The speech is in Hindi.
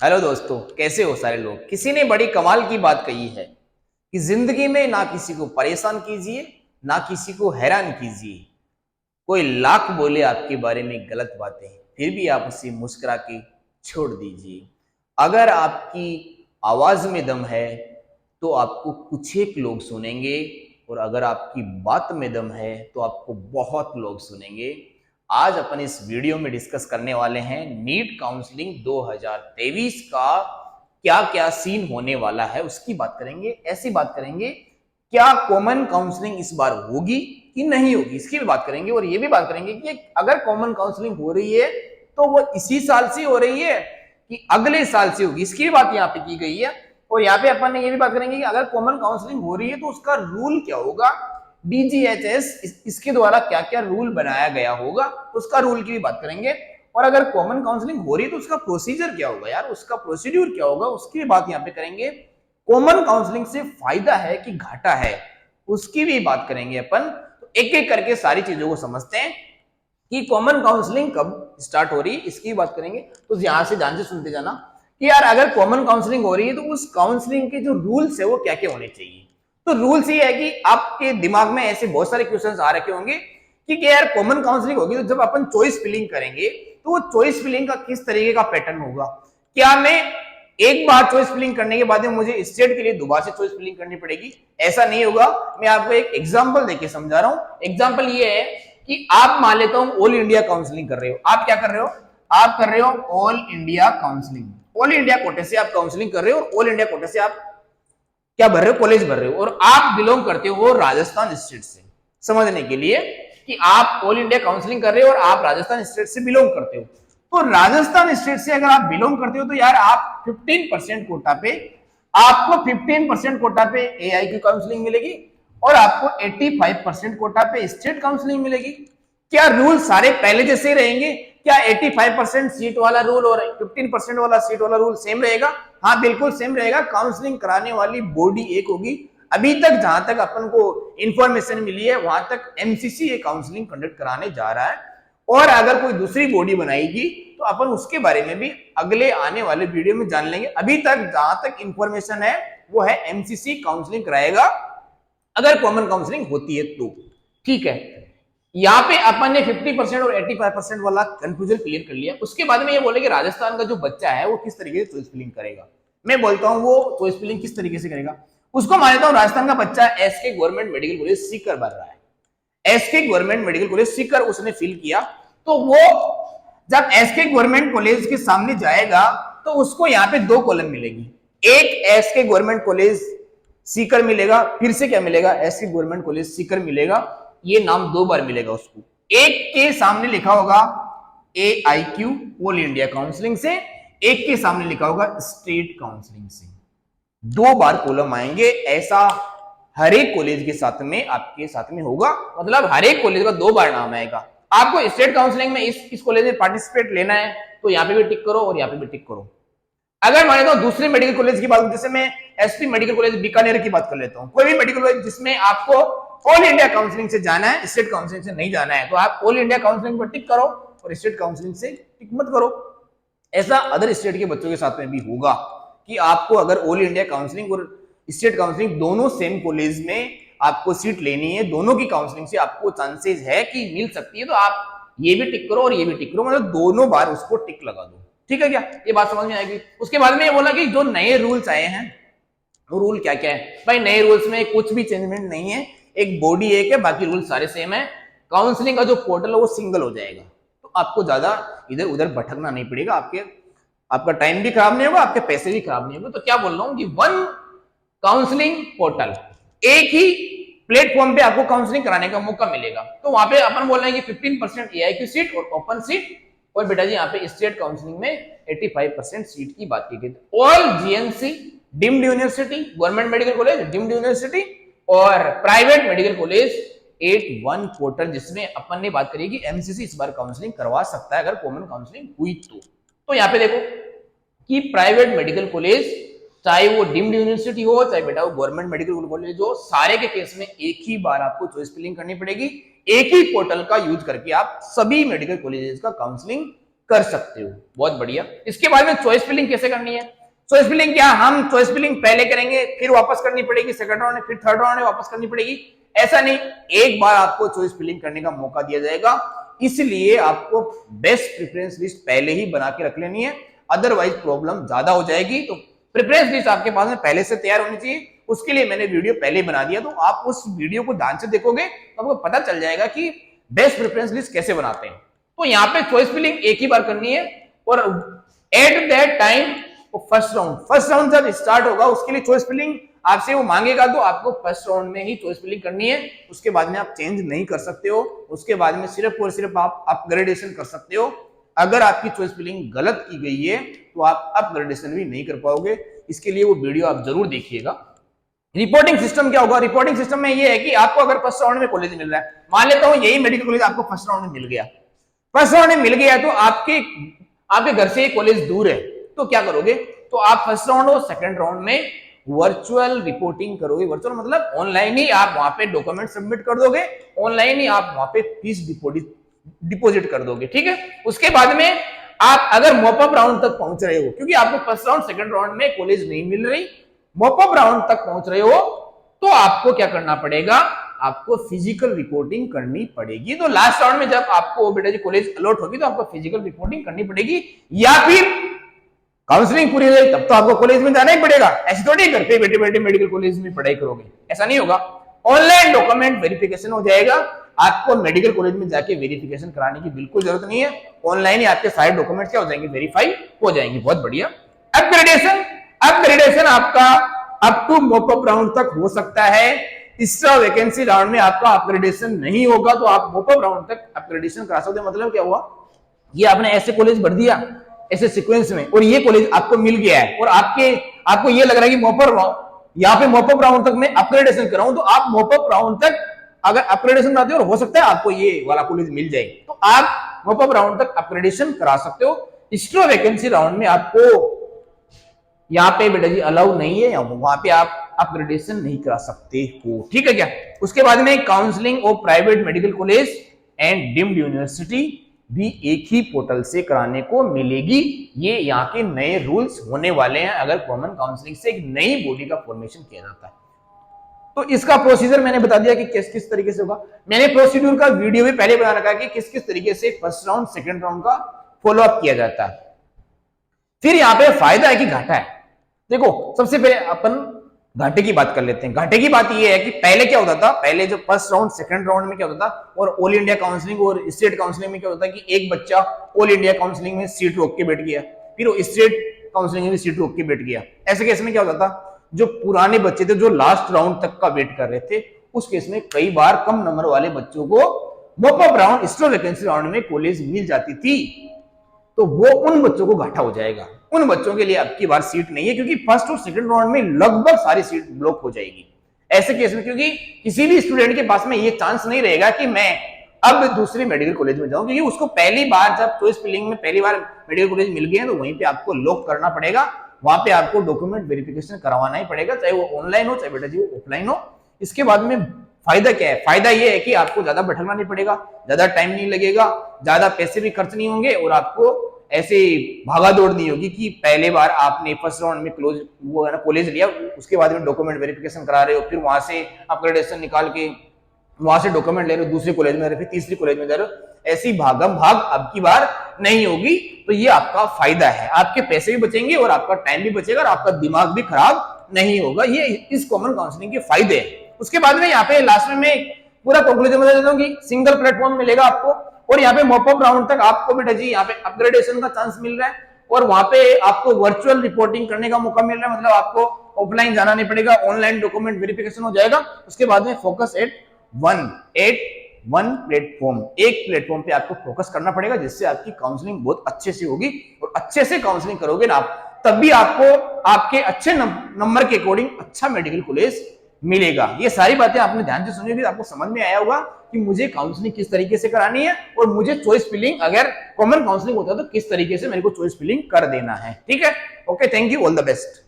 हेलो दोस्तों, कैसे हो सारे लोग। किसी ने बड़ी कमाल की बात कही है कि जिंदगी में ना किसी को परेशान कीजिए, ना किसी को हैरान कीजिए। कोई लाख बोले आपके बारे में गलत बातें, फिर भी आप उसे मुस्कुरा के छोड़ दीजिए। अगर आपकी आवाज में दम है तो आपको कुछ एक लोग सुनेंगे, और अगर आपकी बात में दम है तो आपको बहुत लोग सुनेंगे। आज अपन इस वीडियो में डिस्कस करने वाले हैं नीट काउंसलिंग 2023 का क्या क्या सीन होने वाला है, उसकी बात करेंगे। ऐसी बात करेंगे क्या कॉमन काउंसलिंग इस बार होगी कि नहीं होगी, इसकी भी बात करेंगे। और ये भी बात करेंगे कि अगर कॉमन काउंसलिंग हो रही है तो वो इसी साल से हो रही है कि अगले साल से होगी, इसकी भी बात यहाँ पे की गई है। और यहाँ पे अपन ने ये भी बात करेंगे कि अगर कॉमन काउंसलिंग हो रही है तो उसका रूल क्या होगा, डीजीएचएस इसके द्वारा क्या क्या रूल बनाया गया होगा, उसका रूल की भी बात करेंगे। और अगर कॉमन काउंसलिंग हो रही है तो उसका प्रोसीजर क्या होगा यार, उसका प्रोसीड्यूर क्या होगा, उसकी भी बात यहाँ पे करेंगे। कॉमन काउंसलिंग से फायदा है कि घाटा है, उसकी भी बात करेंगे अपन। तो एक एक करके सारी चीजों को समझते हैं कि कॉमन काउंसलिंग कब स्टार्ट हो रही है, इसकी बात करेंगे। तो यहां से ध्यान से सुनते जाना कि यार अगर कॉमन काउंसलिंग हो रही है तो उस काउंसलिंग के जो रूल्स है वो क्या क्या होने चाहिए। तो रूल्स ये है कि आपके दिमाग में ऐसे बहुत सारे क्वेश्चंस आ रखे होंगे कि यार कॉमन काउंसलिंग होगी तो जब अपन चॉइस फिलिंग करेंगे तो वो चॉइस फिलिंग का किस तरीके का पैटर्न होगा। क्या मैं एक बार चॉइस फिलिंग करने के बाद में मुझे स्टेट के लिए दोबारा से चॉइस फिलिंग करनी पड़ेगी? ऐसा नहीं होगा। मैं आपको एक एग्जांपल देके समझा रहा हूं। एग्जांपल ये है कि आप मान लेता हूं ऑल इंडिया काउंसलिंग कर रहे हो। आप क्या कर रहे हो, आप कर रहे हो all India counselling. All India कोटे से आप काउंसलिंग कर रहे हो, ऑल इंडिया कोटे से आप क्या भर रहे हो, कॉलेज भर रहे हो, और आप बिलोंग करते हो राजस्थान स्टेट से। समझने के लिए कि आप ऑल इंडिया काउंसलिंग कर रहे हो और आप राजस्थान स्टेट से बिलोंग करते हो। तो राजस्थान स्टेट से अगर आप बिलोंग करते हो तो यार आप 15% कोटा पे, आपको 15% कोटा पे एआई की काउंसलिंग मिलेगी और आपको 85% कोटा पे स्टेट काउंसलिंग मिलेगी। क्या रूल सारे पहले जैसे रहेंगे? क्या 85% सीट वाला रूल और 15% वाला सीट वाला रूल सेम रहेगा? हाँ, बिल्कुल सेम रहेगा। काउंसलिंग कराने वाली बॉडी एक होगी। अभी तक जहां तक अपन को इंफॉर्मेशन मिली है वहां तक एमसीसी ये काउंसलिंग कंडक्ट कराने जा रहा है। और अगर कोई दूसरी बॉडी बनाएगी तो अपन उसके बारे में भी अगले आने वाले वीडियो में जान लेंगे। अभी तक जहां तक इंफॉर्मेशन है वो है एमसीसी काउंसलिंग कराएगा अगर कॉमन काउंसलिंग होती है तो। ठीक है, यहाँ पे अपन ने 50% और 85% वाला कंफ्यूजन क्लियर कर लिया। उसके बाद में ये बोले कि राजस्थान का जो बच्चा है वो किस तरीके से चॉइस फिलिंग करेगा। मैं बोलता हूँ वो चॉइस फिलिंग किस तरीके से करेगा। उसको मान लेता हूँ राजस्थान का बच्चा SK Government Medical College Sikar भर रहा है। SK Government Medical College Sikar उसने फिल किया, तो वो जब एसके गवर्नमेंट कॉलेज के सामने जाएगा तो उसको यहाँ पे दो कॉलम मिलेगी। एक एसके गवर्नमेंट कॉलेज सीकर मिलेगा, फिर से क्या मिलेगा, एसके गवर्नमेंट कॉलेज सीकर मिलेगा। ये नाम दो बार मिलेगा उसको। एक के सामने लिखा होगा AIQ ऑल इंडिया काउंसलिंग से, एक के सामने लिखा होगा स्टेट काउंसलिंग से। दो बार कॉलम आएंगे। ऐसा हर एक कॉलेज के साथ में आपके साथ में होगा, मतलब हर एक कॉलेज का दो बार नाम आएगा। आपको स्टेट काउंसलिंग में इस कॉलेज में पार्टिसिपेट लेना है तो यहाँ पे भी टिक करो और यहाँ पे भी टिक करो। अगर मान लेता हूं दूसरे मेडिकल कॉलेज की बात, जैसे मैं एसपी मेडिकल कॉलेज बीकानेर की बात कर लेता हूं, कोई भी मेडिकल कॉलेज जिसमें आपको ऑल इंडिया काउंसलिंग से जाना है, स्टेट काउंसलिंग से नहीं जाना है, तो आप ऑल इंडिया काउंसलिंग पर टिक करो और स्टेट काउंसलिंग से टिक मत करो। ऐसा अदर स्टेट के बच्चों के साथ में भी होगा कि आपको अगर ऑल इंडिया काउंसलिंग और स्टेट काउंसलिंग दोनों सेम कॉलेज में आपको सीट लेनी है, दोनों की काउंसलिंग से आपको चांसेस है कि मिल सकती है, तो आप ये भी टिक करो और ये भी टिक करो, मतलब दोनों बार उसको टिक लगा दो। ठीक है क्या, ये बात समझ में आएगी। उसके बाद में ये बोला कि जो नए रूल्स आए हैं वो रूल क्या क्या है। भाई नए रूल्स में कुछ भी चेंजमेंट नहीं है, एक बॉडी एक है, बाकी रूल सारे सेम है। काउंसलिंग का जो पोर्टल है वो सिंगल हो जाएगा, तो आपको ज्यादा इधर उधर भटकना नहीं पड़ेगा। आपका टाइम भी खराब नहीं होगा, आपके पैसे भी खराब नहीं होंगे। तो क्या बोल रहा हूँ कि वन काउंसलिंग पोर्टल, एक ही प्लेटफॉर्म पे आपको काउंसलिंग कराने का मौका मिलेगा। तो वहां पे अपन बोल रहे हैं कि 15% AIQ सीट और ओपन सीट, और बेटा जी यहाँ पे स्टेट काउंसलिंग में 85% सीट की बात की गई। All GNC deemed university, government Medical college deemed university और प्राइवेट मेडिकल कॉलेज 81 पोर्टल, जिसमें अपन ने बात करी कि एमसीसी इस बार काउंसलिंग करवा सकता है अगर कॉमन काउंसलिंग हुई तो यहाँ पे देखो कि प्राइवेट मेडिकल कॉलेज चाहे वो डीम्ड यूनिवर्सिटी हो चाहे बेटा वो गवर्नमेंट मेडिकल कॉलेज हो, सारे के केस में एक ही बार आपको चॉइस फिलिंग करनी पड़ेगी। एक ही पोर्टल का यूज करके आप सभी मेडिकल कॉलेजेस का काउंसलिंग कर सकते हो। बहुत बढ़िया। इसके बाद में चॉइस फिलिंग कैसे करनी है? चॉइस फिलिंग क्या, हम चॉइस फिलिंग पहले करेंगे फिर वापस करनी पड़ेगी सेकंड राउंड में, फिर थर्ड राउंड में वापस करनी पड़ेगी, ऐसा नहीं, एक बार आपको चॉइस फिलिंग करने का मौका दिया जाएगा। इसलिए आपको बेस्ट प्रेफरेंस लिस्ट पहले ही बना के रख लेनी है, अदरवाइज प्रॉब्लम ज्यादा हो जाएगी। तो प्रेफरेंस लिस्ट आपके पास में पहले से तैयार होनी चाहिए, उसके लिए मैंने वीडियो पहले बना दिया, तो आप उस वीडियो को ध्यान से देखोगे तो आपको पता चल जाएगा कि बेस्ट प्रेफरेंस लिस्ट कैसे बनाते हैं। तो यहाँ पे चॉइस फिलिंग एक ही बार करनी है, और at that time first round जब स्टार्ट होगा उसके लिए चॉइस फिलिंग आपसे वो मांगेगा, तो आपको फर्स्ट राउंड में ही चॉइस फिलिंग करनी है, उसके बाद में आप चेंज नहीं कर सकते हो, उसके बाद में सिर्फ और सिर्फ आप अपग्रेडेशन कर सकते हो। अगर आपकी चॉइस फिलिंग गलत की गई है तो आप अपग्रेडेशन भी नहीं कर पाओगे, इसके लिए वो वीडियो आप जरूर देखिएगा। रिपोर्टिंग सिस्टम क्या होगा? रिपोर्टिंग सिस्टम में ये है कि आपको अगर फर्स्ट राउंड में कॉलेज मिल रहा है, मान लेता हूं यही मेडिकल कॉलेज आपको फर्स्ट राउंड में मिल गया, फर्स्ट राउंड में मिल गया, तो आपके घर से कॉलेज दूर है, तो क्या करोगे? तो आप फर्स्ट राउंड और सेकंड राउंड में वर्चुअल रिपोर्टिंग करोगे। वर्चुअल मतलब ऑनलाइन ही आप वहां पे डॉक्यूमेंट सबमिट कर दोगे, ऑनलाइन ही आप वहां पे फीस डिपॉजिट कर दोगे, ठीक है। उसके बाद में आप अगर मॉपअप राउंड तक पहुंच रहे हो, क्योंकि आपको फर्स्ट राउंड सेकंड राउंड में कॉलेज नहीं मिल रही, मॉपअप राउंड तक पहुंच रहे हो, तो आपको क्या करना पड़ेगा? आपको फिजिकल रिपोर्टिंग करनी पड़ेगी। तो लास्ट राउंड में जब आपको बेटा जी कॉलेज अलॉट होगी तो आपको फिजिकल रिपोर्टिंग करनी पड़ेगी, या फिर काउंसलिंग पूरी हो जाए तब तो आपको कॉलेज में जाना ही पड़ेगा। ऐसे थोड़ी घर पे बैठे बैठे मेडिकल कॉलेज में पढ़ाई करोगे, ऐसा नहीं होगा। ऑनलाइन डॉक्यूमेंट वेरिफिकेशन हो जाएगा, आपको मेडिकल कॉलेज में जाके वेरिफिकेशन कराने की बिल्कुल जरूरत नहीं है, ऑनलाइन ही आपके सारे डॉक्यूमेंट क्या हो जाएंगे? वेरीफाई हो जाएंगे। बहुत बढ़िया। अपग्रेडेशन आपका अप टू मॉपअप राउंड तक हो सकता है, तीसरा वैकेंसी राउंड में आपका अपग्रेडेशन नहीं होगा, तो आप मॉपअप राउंड तक अपग्रेडेशन करा सकते हो। मतलब क्या हुआ? ये आपने ऐसे कॉलेज भर दिया ऐसे सीक्वेंस में, और ये कॉलेज आपको मिल गया है, और आपको ये लग रहा है कि यहाँ पे मॉपअप राउंड तक मैं अपग्रेडेशन कराऊं, तो आप मॉपअप राउंड तक अगर अपग्रेडेशन कराते हो और हो सकता है आपको ये वाला कॉलेज मिल जाए, तो आप मॉपअप राउंड तक अपग्रेडेशन करा सकते हो। एक्स्ट्रा वैकेंसी राउंड में आपको यहाँ पे बेटा जी अलाउ नहीं है, वहां पे आप अपग्रेडेशन नहीं करा सकते हो, ठीक है क्या। उसके बाद में counselling of private medical college and deemed university भी एक ही पोर्टल से कराने को मिलेगी। ये यहाँ के नए रूल्स होने वाले हैं अगर कॉमन काउंसलिंग से एक नई बॉडी का फॉर्मेशन किया जाता है। तो इसका प्रोसीजर मैंने बता दिया कि किस किस तरीके से होगा। मैंने प्रोसीड्यूर का वीडियो भी पहले बना रखा है कि किस किस तरीके से फर्स्ट राउंड सेकंड राउंड का फॉलोअप किया जाता है। फिर यहाँ पे फायदा है कि घाटा है। देखो, सबसे पहले अपन घाटे की बात कर लेते हैं। घाटे की बात यह है कि पहले क्या होता था, पहले जो फर्स्ट राउंड सेकंड राउंड में क्या होता था, और ऑल इंडिया काउंसलिंग और स्टेट काउंसलिंग में क्या होता है कि एक बच्चा ऑल इंडिया काउंसलिंग में सीट रोक के बैठ गया, फिर वो स्टेट काउंसलिंग में सीट रोक के बैठ गया। ऐसे केस में क्या होता था, जो पुराने बच्चे थे जो लास्ट राउंड तक का वेट कर रहे थे, उस केस में कई बार कम नंबर वाले बच्चों को mop up round extra vacancy round में कॉलेज मिल जाती थी, तो वो उन बच्चों को घाटा हो जाएगा। उन बच्चों के लिए अब की बार सीट नहीं है, क्योंकि फर्स्ट और सेकंड राउंड में लगभग सारी सीट ब्लॉक हो जाएगी। ऐसे केस में क्योंकि किसी भी स्टूडेंट के पास में ये चांस नहीं रहेगा कि मैं अब दूसरे मेडिकल कॉलेज में जाऊं, क्योंकि उसको पहली बार जब चॉइस फिलिंग में पहली बार मेडिकल कॉलेज मिल गया है, तो वहीं पे आपको लॉक करना पड़ेगा, वहां पे आपको डॉक्यूमेंट वेरिफिकेशन करवाना ही पड़ेगा, चाहे वो ऑनलाइन हो चाहे बेटा जी वो ऑफलाइन हो। इसके बाद में फायदा क्या है? फायदा ये है कि आपको ज्यादा भटकना नहीं पड़ेगा, ज्यादा टाइम नहीं लगेगा, ज्यादा पैसे भी खर्च नहीं होंगे, और आपको ऐसे भागा दौड़ नहीं होगी कि पहले बार आपने फर्स्ट राउंड में कॉलेज लिया, उसके बाद में डॉक्यूमेंट वेरिफिकेशन करा रहे हो, फिर वहां से अपग्रेडेशन निकाल के वहां से डॉक्यूमेंट ले रहे हो, दूसरे कॉलेज में, फिर तीसरी कॉलेज में जा रहे हो। ऐसी भागम भाग अब की बार नहीं होगी। तो ये आपका फायदा है, आपके पैसे भी बचेंगे और आपका टाइम भी बचेगा और आपका दिमाग भी खराब नहीं होगा। ये इस कॉमन काउंसलिंग के फायदे हैं। उसके बाद में यहाँ पे लास्ट में मैं पूरा कंक्लूजन बता देता हूँ कि सिंगल प्लेटफॉर्म मिलेगा आपको, और यहाँ पे मॉपअप राउंड तक आपको बेटा जी यहाँ पे अपग्रेडेशन का चांस मिल रहा है, और वहां पे आपको वर्चुअल रिपोर्टिंग करने का मौका मिल रहा है, मतलब आपको ऑफलाइन जाना नहीं पड़ेगा, ऑनलाइन डॉक्यूमेंट वेरिफिकेशन हो जाएगा। उसके बाद में फोकस एट वन प्लेटफॉर्म, एक प्लेटफॉर्म पे आपको फोकस करना पड़ेगा, जिससे आपकी काउंसलिंग बहुत अच्छे से होगी, और अच्छे से काउंसलिंग करोगे ना आप, तब भी आपको आपके अच्छे नंबर के अकॉर्डिंग अच्छा मेडिकल कॉलेज मिलेगा। ये सारी बातें आपने ध्यान से सुनी होगी, आपको समझ में आया होगा कि मुझे काउंसलिंग किस तरीके से करानी है, और मुझे चॉइस फिलिंग अगर कॉमन काउंसलिंग होता है तो किस तरीके से मेरे को चॉइस फिलिंग कर देना है। ठीक है, okay, thank you, all the best.